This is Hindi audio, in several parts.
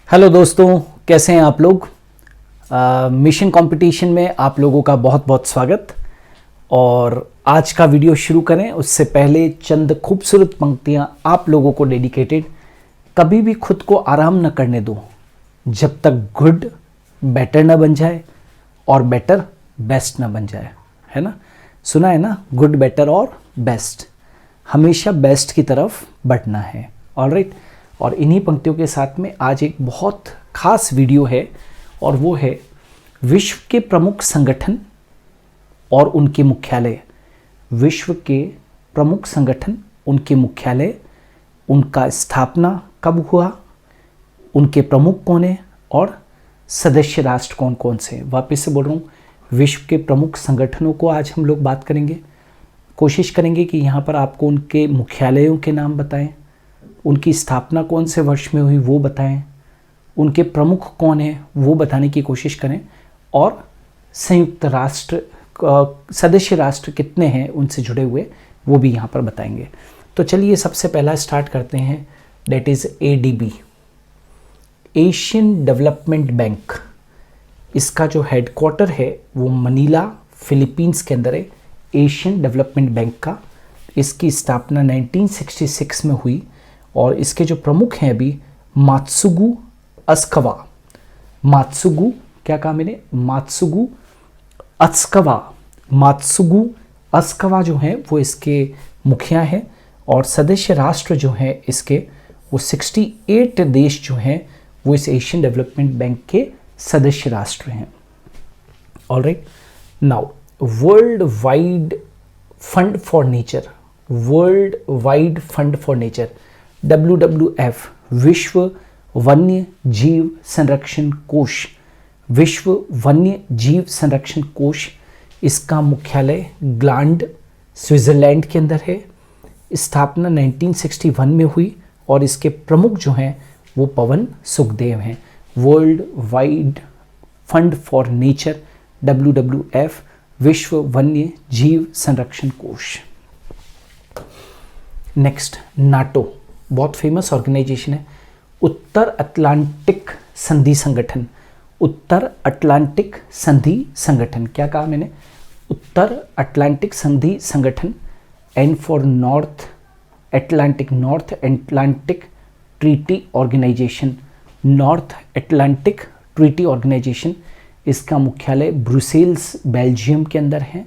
हेलो दोस्तों, कैसे हैं आप लोग। मिशन कंपटीशन में आप लोगों का बहुत बहुत स्वागत। और आज का वीडियो शुरू करें उससे पहले चंद खूबसूरत पंक्तियां आप लोगों को डेडिकेटेड। कभी भी खुद को आराम न करने दो जब तक गुड बेटर न बन जाए और बेटर बेस्ट न बन जाए, है ना। सुना है ना, गुड बेटर और बेस्ट, हमेशा बेस्ट की तरफ बढ़ना है। ऑलराइट। और इन्हीं पंक्तियों के साथ में आज एक बहुत खास वीडियो है और वो है विश्व के प्रमुख संगठन और उनके मुख्यालय। विश्व के प्रमुख संगठन, उनके मुख्यालय, उनका स्थापना कब हुआ, उनके प्रमुख कौन है और सदस्य राष्ट्र कौन कौन से। वापस से बोल रहा हूँ, विश्व के प्रमुख संगठनों को आज हम लोग बात करेंगे। कोशिश करेंगे कि यहाँ पर आपको उनके मुख्यालयों के नाम बताएं, उनकी स्थापना कौन से वर्ष में हुई वो बताएं, उनके प्रमुख कौन हैं वो बताने की कोशिश करें, और संयुक्त राष्ट्र सदस्य राष्ट्र कितने हैं उनसे जुड़े हुए वो भी यहाँ पर बताएंगे। तो चलिए सबसे पहला स्टार्ट करते हैं, that is ADB, Asian development bank. इसका जो हेडक्वार्टर है वो मनीला फिलीपींस के अंदर है, एशियन डेवलपमेंट बैंक का। इसकी स्थापना 1966 में हुई और इसके जो प्रमुख हैं अभी मात्सुगु अस्कवा। मात्सुगु क्या कहा मैंने, मात्सुगु अस्कवा। मात्सुगु अस्कवा जो हैं वो इसके मुखिया हैं और सदस्य राष्ट्र जो हैं इसके वो 68 देश जो हैं वो इस एशियन डेवलपमेंट बैंक के सदस्य राष्ट्र हैं। Alright. Now world wide fund for nature, world wide fund for nature WWF, विश्व वन्य जीव संरक्षण कोष। विश्व वन्य जीव संरक्षण कोष, इसका मुख्यालय ग्लांड स्विट्जरलैंड के अंदर है। स्थापना 1961 में हुई और इसके प्रमुख जो हैं वो पवन सुखदेव हैं। World wide fund for nature WWF, विश्व वन्य जीव संरक्षण कोष। नेक्स्ट, नाटो, बहुत फेमस ऑर्गेनाइजेशन है। उत्तर अटलांटिक संधि संगठन, उत्तर अटलांटिक संधि संगठन, क्या कहा मैंने, उत्तर अटलांटिक संधि संगठन। N for North Atlantic, North Atlantic Treaty Organization, North Atlantic Treaty Organization. इसका मुख्यालय ब्रुसेल्स बेल्जियम के अंदर है।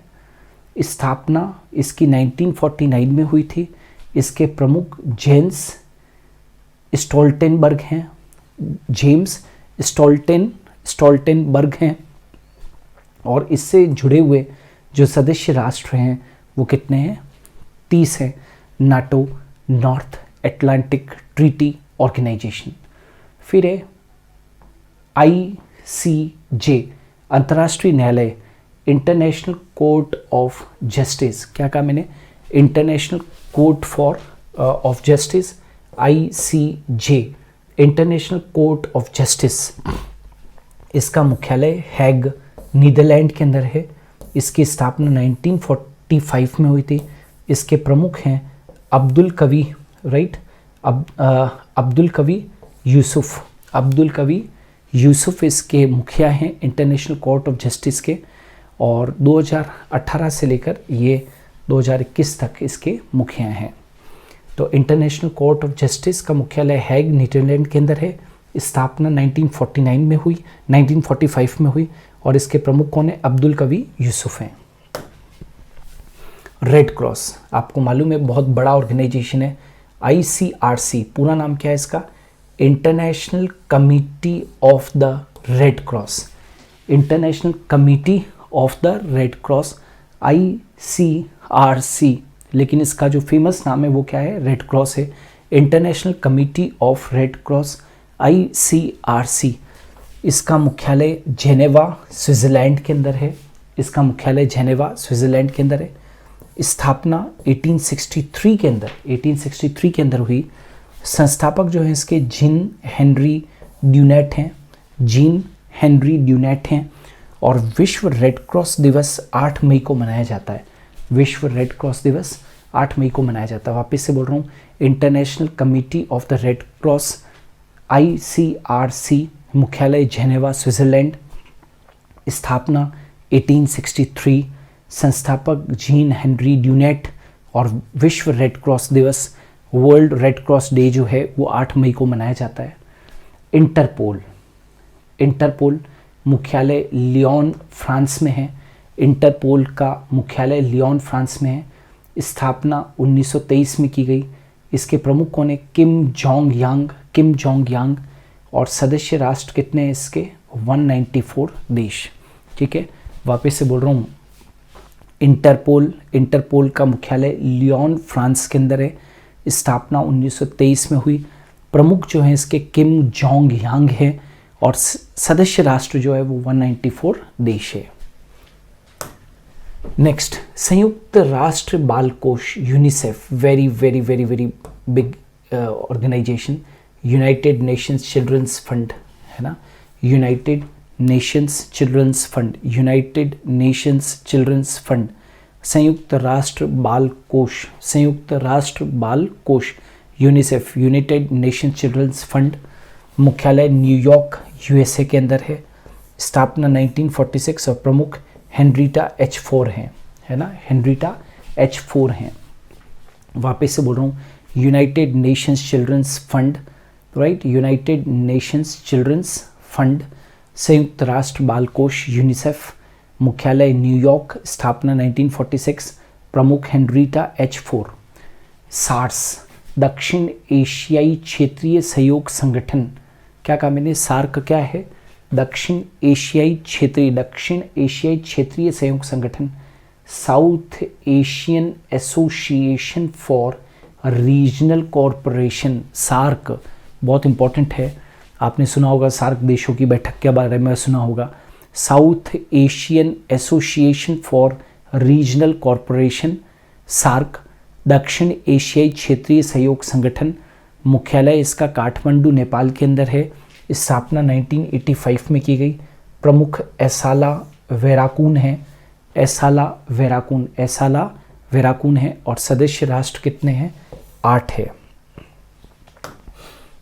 स्थापना इसकी 1949 में हुई थी। इसके प्रमुख जेम्स स्टोल्टेनबर्ग हैं, जेम्स स्टोल्टेनबर्ग हैं। और इससे जुड़े हुए जो सदस्य राष्ट्र हैं वो कितने हैं, 30 हैं। NATO, North Atlantic Treaty Organization. फिर है ICJ, अंतर्राष्ट्रीय न्यायालय, इंटरनेशनल कोर्ट ऑफ जस्टिस, क्या कहा मैंने, international court for of justice, ICJ, international court of justice. इसका मुख्यालय हैग नीदरलैंड के अंदर है। इसकी स्थापना 1945 में हुई थी। इसके प्रमुख हैं अब्दुल कवी, राइट, अब्दुल कवी यूसुफ, अब्दुल कवी यूसुफ इसके मुखिया हैं इंटरनेशनल कोर्ट ऑफ जस्टिस के। और 2018 से लेकर ये 2021 तक इसके मुखिया हैं। तो इंटरनेशनल कोर्ट ऑफ जस्टिस का मुख्यालय हैग नीदरलैंड के अंदर है। स्थापना 1949 में हुई, 1945 में हुई और इसके प्रमुख कौन है, अब्दुल कवी यूसुफ हैं। रेड क्रॉस, आपको मालूम है बहुत बड़ा ऑर्गेनाइजेशन है। ICRC, पूरा नाम क्या है इसका, international committee of the red cross, international committee of the red cross, ICRC। लेकिन इसका जो फेमस नाम है वो क्या है, रेड क्रॉस है। International committee of red cross, ICRC। इसका मुख्यालय जेनेवा स्विट्जरलैंड के अंदर है। इसका मुख्यालय जेनेवा स्विट्जरलैंड के अंदर है। स्थापना 1863 के अंदर, 1863 के अंदर हुई। संस्थापक जो है इसके जीन हेनरी ड्यूनेट हैं, जीन हेनरी ड्यूनेट हैं। और विश्व रेड क्रॉस दिवस 8 मई को मनाया जाता है। विश्व रेड क्रॉस दिवस 8 मई को मनाया जाता है। वापस से बोल रहा हूँ, international committee of the red cross ICRC मुख्यालय जेनेवा स्विट्जरलैंड, स्थापना 1863, संस्थापक जीन हेनरी ड्यूनेट। और विश्व रेड क्रॉस दिवस, वर्ल्ड रेड क्रॉस डे जो है वो 8 मई को मनाया जाता है। इंटरपोल मुख्यालय लियोन फ्रांस में है। इंटरपोल का मुख्यालय लियोन फ्रांस में है। स्थापना 1923 में की गई। इसके प्रमुख कौन है? किम जोंग यांग। और सदस्य राष्ट्र कितने हैं इसके? 194 देश। ठीक है, वापस से बोल रहा हूँ, इंटरपोल का मुख्यालय लियोन फ्रांस के अंदर है। स्थापना 1923 में हुई। प्रमुख जो है इसके किम जोंग यांग है और सदस्य राष्ट्र जो है वो 194 देश है। नेक्स्ट, संयुक्त राष्ट्र बाल कोष UNICEF, very very very very big organization. United Nations Children's Fund है ना, यूनाइटेड नेशंस चिल्ड्रंस फंड, संयुक्त राष्ट्र बाल कोष UNICEF, United Nations Children's Fund. मुख्यालय न्यूयॉर्क यूएसए के अंदर है। स्थापना 1946 और प्रमुख हेनरीटा H4 हैं, है ना, हेनरीटा H4 हैं। वापस से बोल रहा हूँ, United Nations Children's Fund, right, United Nations Children's Fund, संयुक्त राष्ट्र बाल कोष यूनिसेफ, मुख्यालय न्यूयॉर्क, स्थापना 1946, प्रमुख हेनरीटा H4। सार्स, दक्षिण एशियाई क्षेत्रीय सहयोग संगठन, क्या कहा मैंने? सार्क क्या है? दक्षिण एशियाई क्षेत्रीय सहयोग संगठन। South Asian Association for Regional Corporation, SAARC बहुत इंपॉर्टेंट है, आपने सुना होगा, सार्क देशों की बैठक के बारे में सुना होगा। South Asian Association for Regional Corporation, SAARC, दक्षिण एशियाई क्षेत्रीय सहयोग संगठन। मुख्यालय इसका काठमांडू नेपाल के अंदर है। स्थापना 1985 में की गई। प्रमुख एसाला वेराकून है और सदस्य राष्ट्र कितने हैं? 8 है।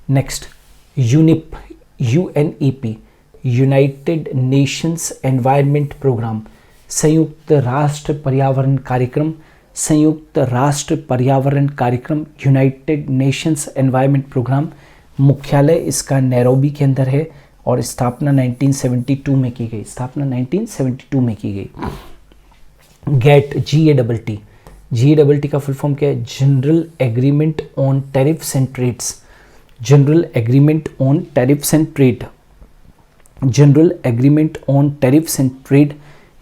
Next, UNEP, United Nations Environment Programme, संयुक्त राष्ट्र पर्यावरण कार्यक्रम, यूनाइटेड नेशंस एनवायरनमेंट प्रोग्राम। मुख्यालय इसका नैरोबी के अंदर है और स्थापना 1972 में की गई। गेट, GATT का फुल फॉर्म क्या है? General agreement on tariffs and trade.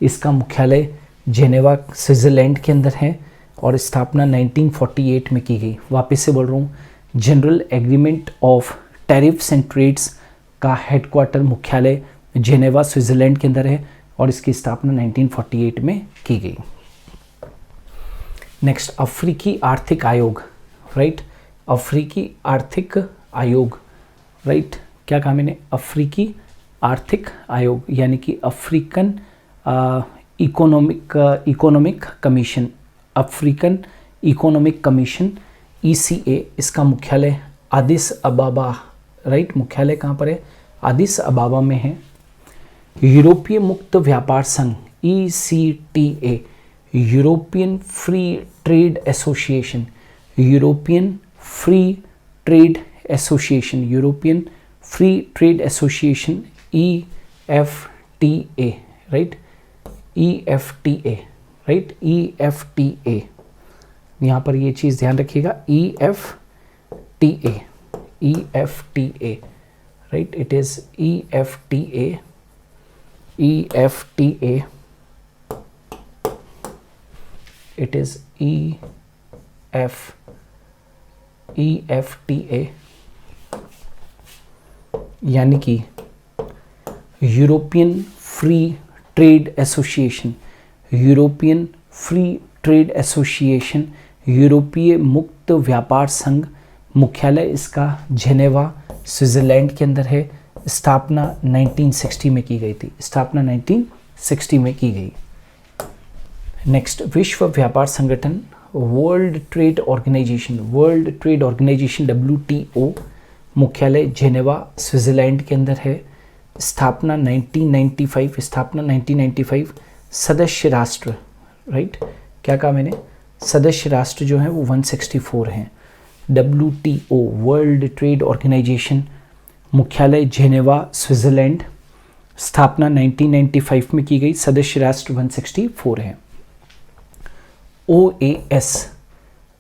इसका मुख्यालय जेनेवा स्विट्जरलैंड के अंदर है और स्थापना 1948 में की गई। वापस से बोल रहा हूँ, General Agreement of Tariffs and Trades का हेडक्वार्टर मुख्यालय जेनेवा स्विट्जरलैंड के अंदर है और इसकी स्थापना 1948 में की गई। नेक्स्ट, अफ्रीकी आर्थिक आयोग, राइट, राइट, क्या कहा मैंने? अफ्रीकी आर्थिक आयोग यानी कि अफ्रीकन इकोनॉमिक कमीशन, ECA। इसका मुख्यालय आदिस अबाबा, राइट, मुख्यालय कहाँ पर है? आदिस अबाबा में है। यूरोपीय मुक्त व्यापार संघ, ECTA, European free trade association, EFTA, right, EFTA, यहाँ पर ये चीज़ ध्यान रखिएगा, EFTA, right, it is EFTA, it is EFTA यानी कि यूरोपियन फ्री ट्रेड एसोसिएशन, यूरोपीय मुक्त व्यापार संघ। मुख्यालय इसका जेनेवा स्विट्जरलैंड के अंदर है। स्थापना 1960 में की गई थी। नेक्स्ट, विश्व व्यापार संगठन, वर्ल्ड ट्रेड ऑर्गेनाइजेशन WTO। मुख्यालय जेनेवा स्विट्ज़रलैंड के अंदर है। स्थापना 1995, सदस्य राष्ट्र, राइट, क्या कहा मैंने, सदस्य राष्ट्र जो है वो 164 हैं। WTO वर्ल्ड ट्रेड ऑर्गेनाइजेशन, मुख्यालय जेनेवा स्विट्ज़रलैंड, स्थापना 1995 में की गई, सदस्य राष्ट्र 164 हैं। OAS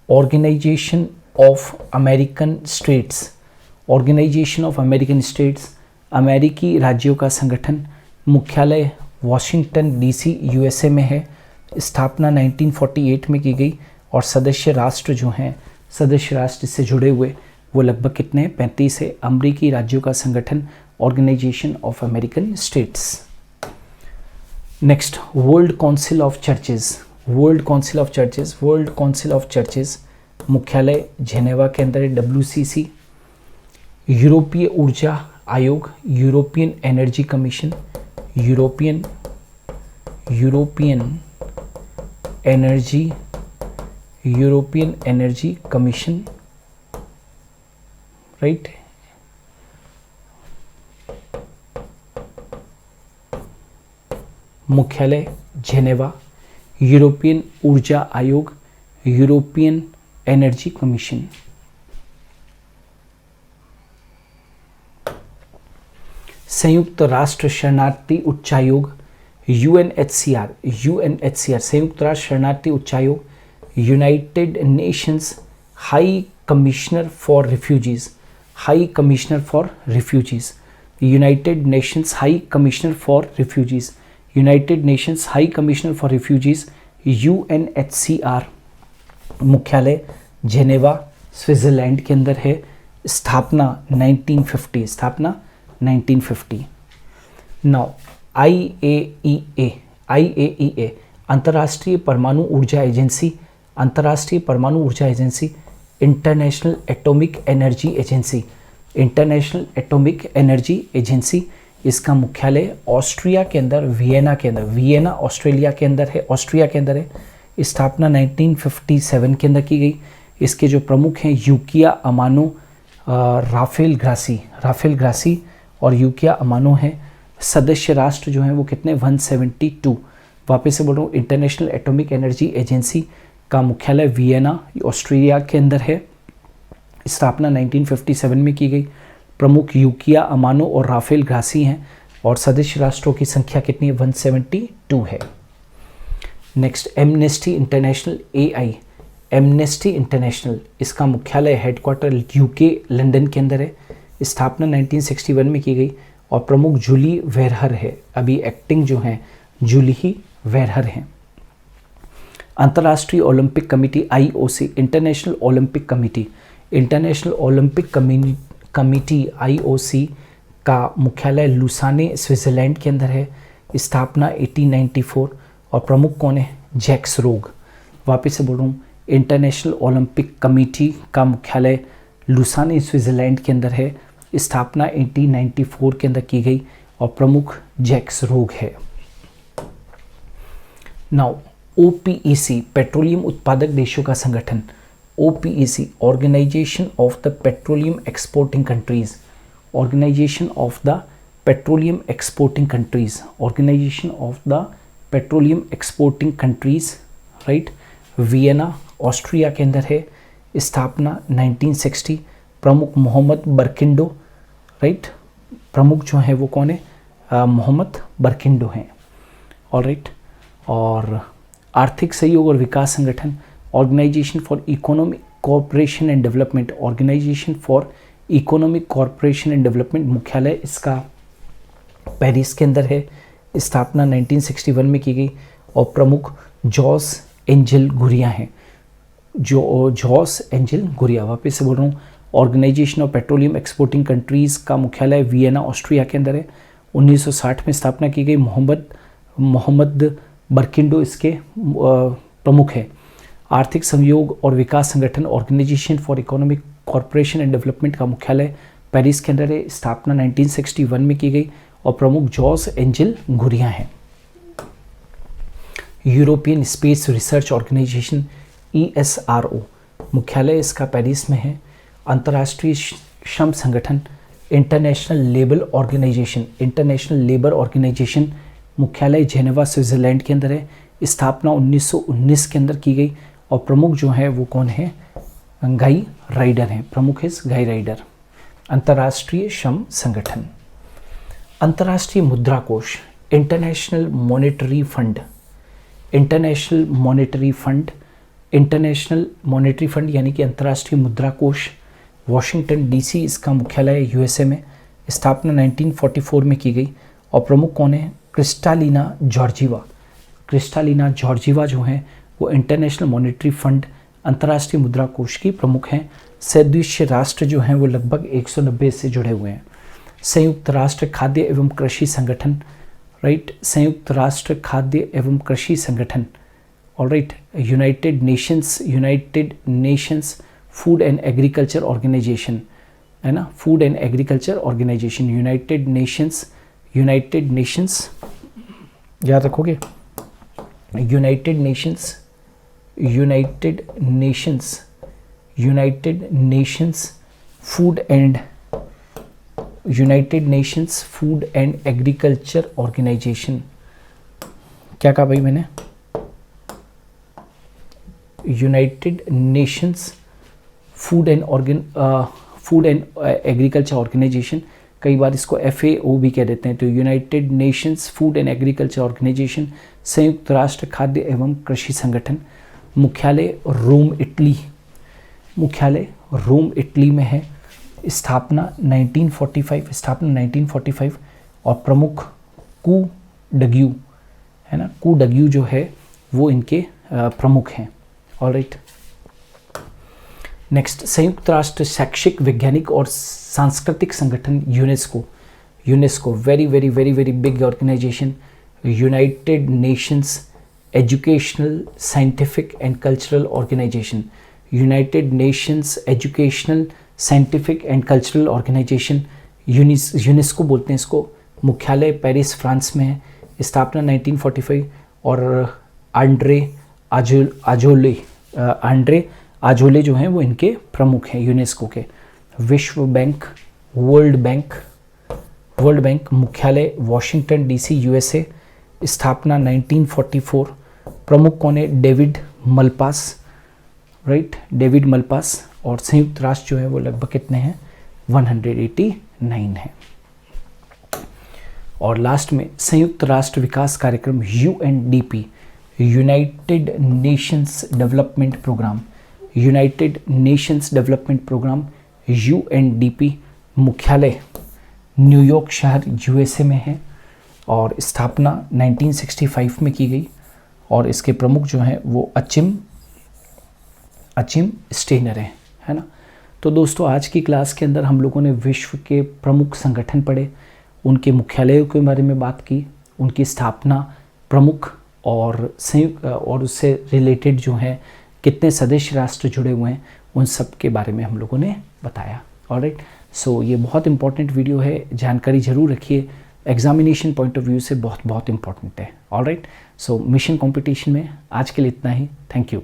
Organization of American States, Organization of American States, अमेरिकी राज्यों का संगठन, मुख्यालय वॉशिंगटन DC USA में है। स्थापना 1948 में की गई और सदस्य राष्ट्र जो हैं, सदस्य राष्ट्र से जुड़े हुए वो लगभग कितने हैं, 35 है। अमेरिकी राज्यों का संगठन, Organization of American States. Next, World Council of Churches, World Council of Churches, World Council of Churches, मुख्यालय जेनेवा के अंदर है। WCC, यूरोपीय ऊर्जा आयोग, European Energy Commission, European Energy Commission, right. मुख्यालय जेनेवा, यूरोपियन ऊर्जा आयोग, यूरोपियन एनर्जी कमीशन। संयुक्त राष्ट्र शरणार्थी उच्चायोग, UNHCR, संयुक्त राष्ट्र शरणार्थी उच्चायोग, United Nations high commissioner for refugees, high commissioner for refugees, United Nations high commissioner for refugees, United Nations high commissioner for refugees, UNHCR, मुख्यालय जेनेवा स्विट्ज़रलैंड के अंदर है। स्थापना 1950, स्थापना 1950। नाउ IAEA, अंतर्राष्ट्रीय परमाणु ऊर्जा एजेंसी, अंतर्राष्ट्रीय परमाणु ऊर्जा agency, international atomic energy agency, international atomic energy agency, इसका मुख्यालय ऑस्ट्रिया के अंदर, वियना के अंदर, वियना ऑस्ट्रेलिया के अंदर है, ऑस्ट्रिया के अंदर है। स्थापना 1957 के अंदर की गई। इसके जो प्रमुख हैं यूकिया अमानो, राफेल ग्रासी और यूकिया अमानो हैं। सदस्य राष्ट्र जो हैं वो कितने, 172। वापस से बोल रहा हूँ, इंटरनेशनल एटॉमिक एनर्जी एजेंसी का मुख्यालय वियना ऑस्ट्रेलिया के अंदर है। स्थापना 1957 में की गई। प्रमुख यूकिया अमानो और राफेल ग्रासी हैं और सदस्य राष्ट्रों की संख्या कितनी है, 172 है। Next, amnesty international, AI, amnesty international, इसका मुख्यालय हेडक्वार्टर UK लंदन के अंदर है। स्थापना 1961 में की गई और प्रमुख जूली वेरहर है, अभी एक्टिंग जो हैं जूली वेरहर हैं। अंतर्राष्ट्रीय Olympic committee IOC, international Olympic committee, international Olympic committee IOC का मुख्यालय लुसाने स्विट्ज़रलैंड के अंदर है। स्थापना 1894 और प्रमुख कौन है, जैक्स रोग। वापस से बोल रहा हूँ, इंटरनेशनल ओलंपिक कमेटी का मुख्यालय लुसाने स्विट्ज़रलैंड के अंदर है। स्थापना 1894 के अंदर की गई और प्रमुख जैक्स रोग है। नाउ OPEC, पेट्रोलियम उत्पादक देशों का संगठन, OPEC, Organization of the Petroleum Exporting Countries, Organization of the Petroleum Exporting Countries, Organization of the Petroleum Exporting Countries, right. Vienna Austria के अंदर है। स्थापना 1960। प्रमुख मोहम्मद बरकिंडो, राइट, प्रमुख जो है वो कौन है, मोहम्मद बरकिंडो हैं, ऑलराइट। और आर्थिक सहयोग और विकास संगठन, Organization for Economic Cooperation and Development, Organization for Economic Cooperation and Development, मुख्यालय इसका पेरिस के अंदर है। स्थापना 1961 में की गई और प्रमुख जॉस एंजल गुरिया हैं, जॉस एंजल गुरिया। वापस से बोल रहा हूँ, Organization of Petroleum Exporting Countries का मुख्यालय वियना ऑस्ट्रिया के अंदर है। 1960 में स्थापना की गई। मोहम्मद बरकिंडो इसके प्रमुख है। आर्थिक सहयोग और विकास संगठन, Organization for Economic Corporation and Development का मुख्यालय पेरिस के अंदर है। स्थापना 1961 में की गई और प्रमुख जॉस एंजल गुरिया हैं। European Space Research Organization ESRO, मुख्यालय इसका पेरिस में है। अंतर्राष्ट्रीय श्रम संगठन, इंटरनेशनल लेबर ऑर्गेनाइजेशन, मुख्यालय जेनेवा स्विट्ज़रलैंड के अंदर है। स्थापना 1919 के अंदर की गई और प्रमुख जो है वो कौन है? गाई राइडर हैं। प्रमुख है गाई राइडर। अंतर्राष्ट्रीय श्रम संगठन, अंतर्राष्ट्रीय मुद्रा कोष, international monetary fund, international monetary fund यानी कि अंतर्राष्ट्रीय मुद्रा कोष, वॉशिंगटन डीसी इसका मुख्यालय है, यूएसए में। स्थापना 1944 में की गई और प्रमुख कौन है? क्रिस्टालिना जॉर्जीवा जो हैं वो इंटरनेशनल मॉनेटरी फंड, अंतर्राष्ट्रीय मुद्रा कोष की प्रमुख हैं। सदस्य राष्ट्र जो हैं वो लगभग 190 से जुड़े हुए हैं। संयुक्त राष्ट्र खाद्य एवं कृषि संगठन, राइट, संयुक्त राष्ट्र खाद्य एवं कृषि संगठन, alright. United Nations Food and Agriculture Organization, है ना, Food and Agriculture Organization, United Nations याद रखोगे, United Nations Food and Agriculture Organization. क्या कहा भाई मैंने? United Nations Food and Agriculture Organization, कई बार इसको FAO भी कह देते हैं। तो United Nations Food and Agriculture Organization, संयुक्त राष्ट्र खाद्य एवं कृषि संगठन, मुख्यालय रोम इटली में है। स्थापना 1945 और प्रमुख कू डग्यू, है ना, कू डग्यू जो है वो इनके प्रमुख हैं। ऑलराइट, नेक्स्ट, संयुक्त राष्ट्र शैक्षिक, वैज्ञानिक और सांस्कृतिक संगठन UNESCO, very big organization. United Nations Educational, Scientific and Cultural Organization, United Nations Educational, Scientific and Cultural Organization, UNESCO बोलते हैं इसको। मुख्यालय पेरिस, फ्रांस में है। स्थापना 1945 और आंड्रे आजोले जो हैं वो इनके प्रमुख हैं यूनेस्को के। विश्व बैंक, वर्ल्ड बैंक, मुख्यालय वॉशिंगटन डीसी, यूएसए। स्थापना 1944। प्रमुख कौन है? David Malpass, right, David Malpass. और संयुक्त राष्ट्र जो है वो लगभग कितने हैं? 189 है। और लास्ट में संयुक्त राष्ट्र विकास कार्यक्रम UNDP, United Nations Development Programme, UNDP। मुख्यालय न्यूयॉर्क शहर, यूएसए में है और स्थापना 1965 में की गई और इसके प्रमुख जो हैं वो अचिम स्टेनर है ना। तो दोस्तों आज की क्लास के अंदर हम लोगों ने विश्व के प्रमुख संगठन पढ़े, उनके मुख्यालयों के बारे में बात की, उनकी स्थापना, प्रमुख और संयुक्त और उससे रिलेटेड जो है कितने सदस्य राष्ट्र जुड़े हुए हैं उन सब के बारे में हम लोगों ने बताया। ऑलराइट, सो ये बहुत इंपॉर्टेंट वीडियो है, जानकारी ज़रूर रखिए, एग्जामिनेशन पॉइंट ऑफ व्यू से बहुत इंपॉर्टेंट है। ऑलराइट, सो मिशन कंपटीशन में आज के लिए इतना ही। Thank you.